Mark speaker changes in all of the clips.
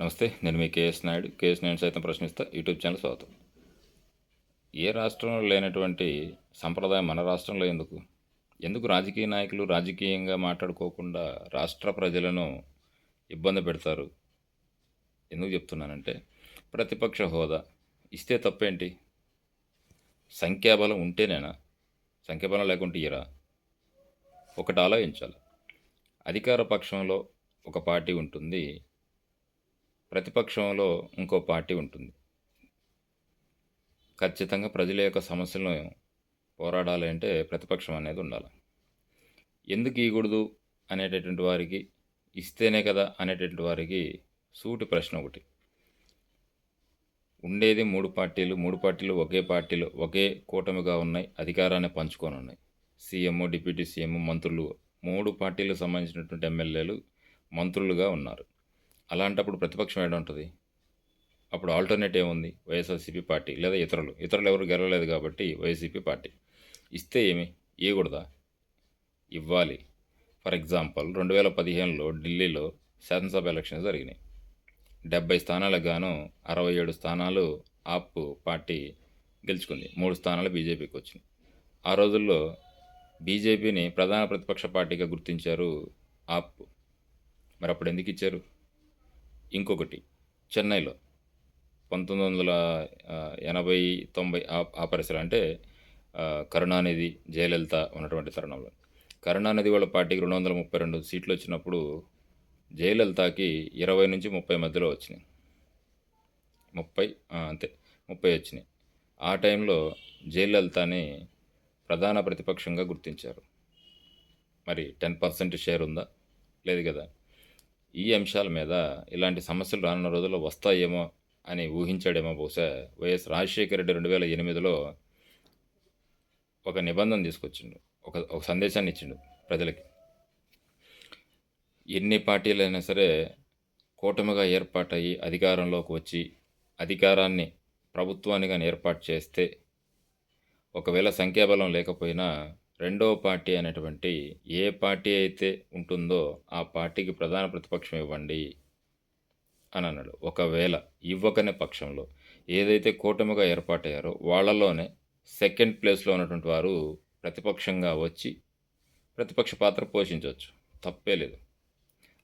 Speaker 1: నమస్తే, నేను మీ KS Naidu. KS Naidu సైతం ప్రశ్నిస్తా యూట్యూబ్ ఛానల్ స్వాగతం. ఏ రాష్ట్రంలో లేనటువంటి సంప్రదాయం మన రాష్ట్రంలో ఎందుకు? ఎందుకు రాజకీయ నాయకులు రాజకీయంగా మాట్లాడుకోకుండా రాష్ట్ర ప్రజలను ఇబ్బంది పెడతారు? ఎందుకు చెప్తున్నానంటే, ప్రతిపక్ష హోదా ఇస్తే తప్పేంటి? సంఖ్యాబలం ఉంటేనేనా? సంఖ్యాబలం లేకుంటే ఇయరా? ఒకటి ఆలోచించాలి. అధికార పక్షంలో ఒక పార్టీ ఉంటుంది, ప్రతిపక్షంలో ఇంకో పార్టీ ఉంటుంది. ఖచ్చితంగా ప్రజల యొక్క సమస్యలను పోరాడాలి అంటే ప్రతిపక్షం అనేది ఉండాలి. ఎందుకు ఇవ్వకూడదు అనేటటువంటి వారికి, ఇస్తేనే కదా అనేటటువంటి వారికి సూటి ప్రశ్న ఒకటి. ఉండేది మూడు పార్టీలు ఒకే కూటమిగా ఉన్నాయి, అధికారాన్ని పంచుకొని ఉన్నాయి. సీఎం, డిప్యూటీ సీఎం, మంత్రులు 3 పార్టీలకు సంబంధించినటువంటి ఎమ్మెల్యేలు మంత్రులుగా ఉన్నారు. అలాంటప్పుడు ప్రతిపక్షం ఏడ ఉంటుంది? అప్పుడు ఆల్టర్నేట్ ఏముంది? వైఎస్ఆర్సీపీ పార్టీ లేదా ఇతరులు ఎవరు గెలవలేదు కాబట్టి వైసీపీ పార్టీ. ఇస్తే ఏమి? ఇవ్వకూడదా? ఇవ్వాలి. ఫర్ ఎగ్జాంపుల్ 2015లో ఢిల్లీలో శాసనసభ ఎలక్షన్స్ జరిగినాయి. 70 స్థానాలకు గాను 67 స్థానాలు ఆప్ పార్టీ గెలుచుకుంది, 3 స్థానాలు బీజేపీకి వచ్చినాయి. ఆ రోజుల్లో బీజేపీని ప్రధాన ప్రతిపక్ష పార్టీగా గుర్తించారు ఆప్. మరి అప్పుడు ఎందుకు ఇచ్చారు? ఇంకొకటి, చెన్నైలో 1980-90 ఆ పరిసర, అంటే కరుణానిధి, జయలలిత ఉన్నటువంటి తరుణంలో కరుణానిధి వాళ్ళ పార్టీకి 232 సీట్లు వచ్చినప్పుడు జయలలితకి 20 నుంచి 30 మధ్యలో వచ్చినాయి. 30 అంతే, 30 వచ్చినాయి. ఆ టైంలో జయలలితని ప్రధాన ప్రతిపక్షంగా గుర్తించారు. మరి 10% షేర్ ఉందా? లేదు కదా. ఈ అంశాల మీద ఇలాంటి సమస్యలు రానున్న రోజుల్లో వస్తాయేమో అని ఊహించాడేమో బహుశా వైఎస్ రాజశేఖర రెడ్డి 2008లో ఒక నిబంధన తీసుకొచ్చిండు, ఒక సందేశాన్ని ఇచ్చిండు ప్రజలకి. ఎన్ని పార్టీలైనా సరే కూటమిగా ఏర్పాటయ్యి అధికారంలోకి వచ్చి అధికారాన్ని ప్రభుత్వానిగా ఏర్పాటు చేస్తే, ఒకవేళ సంఖ్యాబలం లేకపోయినా రెండవ పార్టీ అనేటువంటి ఏ పార్టీ అయితే ఉంటుందో ఆ పార్టీకి ప్రధాన ప్రతిపక్షం ఇవ్వండి అని అన్నాడు. ఒకవేళ ఇవ్వకనే పక్షంలో ఏదైతే కూటమిగా ఏర్పాటయ్యారో వాళ్ళలోనే సెకండ్ ప్లేస్లో ఉన్నటువంటి వారు ప్రతిపక్షంగా వచ్చి ప్రతిపక్ష పాత్ర పోషించవచ్చు, తప్పే లేదు.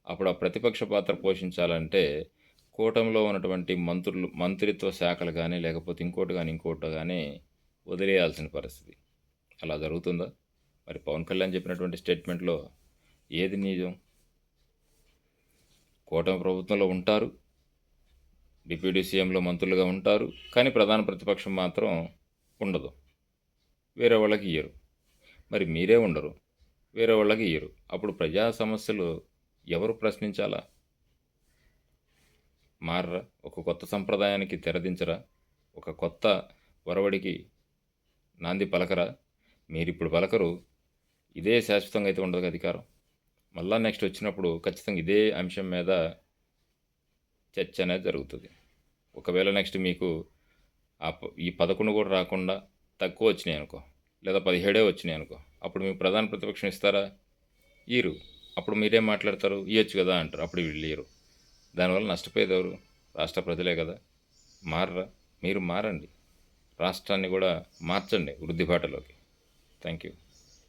Speaker 1: అప్పుడు ఆ ప్రతిపక్ష పాత్ర పోషించాలంటే కూటమిలో ఉన్నటువంటి మంత్రిత్వ శాఖలు కానీ లేకపోతే ఇంకోటి కానీ వదిలేయాల్సిన పరిస్థితి. అలా జరుగుతుందా? మరి పవన్ కళ్యాణ్ చెప్పినటువంటి స్టేట్మెంట్లో ఏది నిజం? కూటమి ప్రభుత్వంలో ఉంటారు, డిప్యూటీ సీఎంలో మంత్రులుగా ఉంటారు, కానీ ప్రధాన ప్రతిపక్షం మాత్రం ఉండదు, వేరే వాళ్ళకి ఇయ్యరు. మరి మీరే ఉండరు, వేరే వాళ్ళకి ఇయ్యరు. అప్పుడు ప్రజా సమస్యలు ఎవరు ప్రశ్నించాలా? మారరా? ఒక కొత్త సంప్రదాయానికి తెరదించరా? ఒక కొత్త ఒరవడికి నాంది పలకరా? మీరిప్పుడు పలకరు, ఇదే శాశ్వతంగా అయితే ఉండదు అధికారం. మళ్ళా నెక్స్ట్ వచ్చినప్పుడు ఖచ్చితంగా ఇదే అంశం మీద చర్చ అనేది జరుగుతుంది. ఒకవేళ నెక్స్ట్ మీకు ఈ 11 కూడా రాకుండా తక్కువ వచ్చినాయి అనుకో, లేదా 17 వచ్చినాయి అనుకో, అప్పుడు మీకు ప్రధాన ప్రతిపక్షం ఇస్తారా? ఇయ్యరు. అప్పుడు మీరేం మాట్లాడతారు? ఇవ్వచ్చు కదా అంటారు. అప్పుడు వీళ్ళు ఇయ్యరు. దానివల్ల నష్టపోయేది ఎవరు? రాష్ట్ర ప్రజలే కదా. మారరా? మీరు మారండి, రాష్ట్రాన్ని కూడా మార్చండి వృద్ధి బాటలోకి. Thank you.